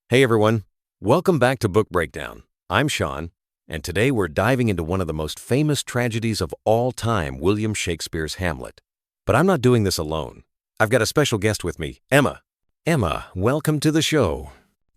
Hey everyone, welcome back to Book Breakdown. I'm Shaun, and today we're diving into one of the most famous tragedies of all time, William Shakespeare's Hamlet. But I'm not doing this alone. I've got a special guest with me, Emma. Emma, welcome to the show.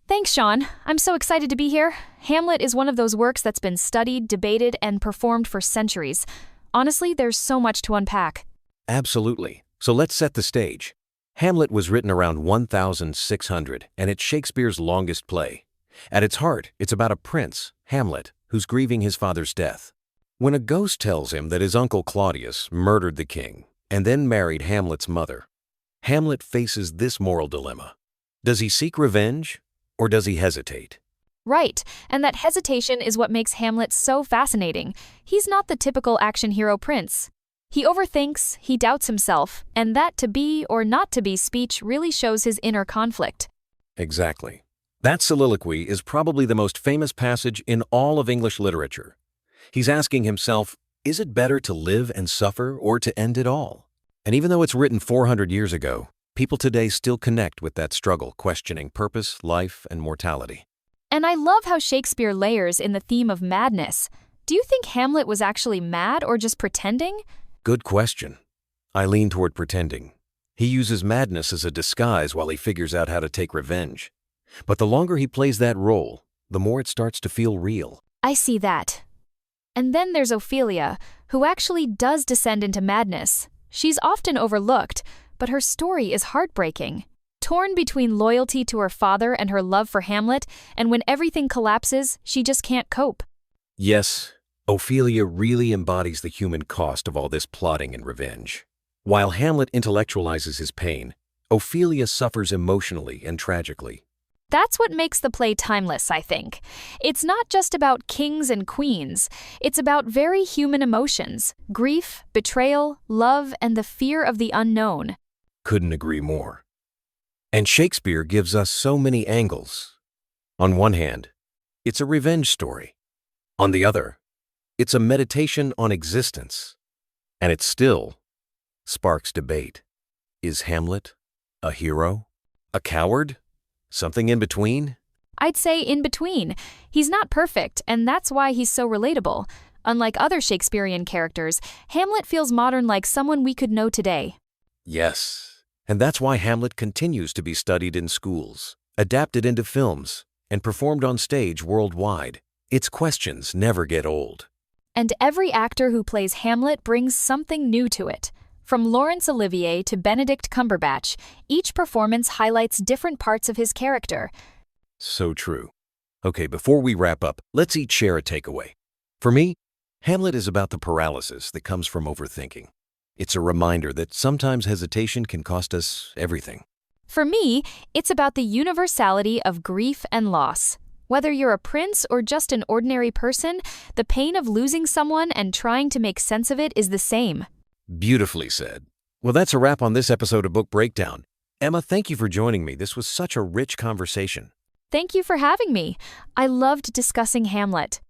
Thanks, Shaun. I'm so excited to be here. Hamlet is one of those works that's been studied, debated, and performed for centuries. Honestly, there's so much to unpack. Absolutely. So let's set the stage. Hamlet was written around 1600, and it's Shakespeare's longest play. At its heart, it's about a prince, Hamlet, who's grieving his father's death. When a ghost tells him that his uncle Claudius murdered the king and then married Hamlet's mother, Hamlet faces this moral dilemma. Does he seek revenge, or does he hesitate? Right, and that hesitation is what makes Hamlet so fascinating. He's not the typical action hero prince. He overthinks, he doubts himself, and that to be or not to be speech really shows his inner conflict. Exactly. That soliloquy is probably the most famous passage in all of English literature. He's asking himself, is it better to live and suffer or to end it all? And even though it's written 400 years ago, people today still connect with that struggle, questioning purpose, life, and mortality. And I love how Shakespeare layers in the theme of madness. Do you think Hamlet was actually mad or just pretending? Good question. I lean toward pretending. He uses madness as a disguise while he figures out how to take revenge. But the longer he plays that role, the more it starts to feel real. I see that. And then there's Ophelia, who actually does descend into madness. She's often overlooked, but her story is heartbreaking. Torn between loyalty to her father and her love for Hamlet, and when everything collapses, she just can't cope. Yes, Ophelia really embodies the human cost of all this plotting and revenge. While Hamlet intellectualizes his pain, Ophelia suffers emotionally and tragically. That's what makes the play timeless, I think. It's not just about kings and queens. It's about very human emotions: grief, betrayal, love, and the fear of the unknown. Couldn't agree more. And Shakespeare gives us so many angles. On one hand, it's a revenge story. On the other, it's a meditation on existence. And it still sparks debate. Is Hamlet a hero? A coward? Something in between? I'd say in between. He's not perfect, and that's why he's so relatable. Unlike other Shakespearean characters, Hamlet feels modern, like someone we could know today. Yes. And that's why Hamlet continues to be studied in schools, adapted into films, and performed on stage worldwide. Its questions never get old. And every actor who plays Hamlet brings something new to it. From Laurence Olivier to Benedict Cumberbatch, each performance highlights different parts of his character. So true. Okay, before we wrap up, let's each share a takeaway. For me, Hamlet is about the paralysis that comes from overthinking. It's a reminder that sometimes hesitation can cost us everything. For me, it's about the universality of grief and loss. Whether you're a prince or just an ordinary person, the pain of losing someone and trying to make sense of it is the same. Beautifully said. Well, that's a wrap on this episode of Book Breakdown. Emma, thank you for joining me. This was such a rich conversation. Thank you for having me. I loved discussing Hamlet.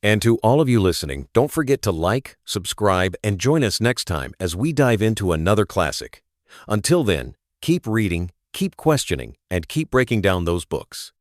And to all of you listening, don't forget to like, subscribe, and join us next time as we dive into another classic. Until then, keep reading, keep questioning, and keep breaking down those books.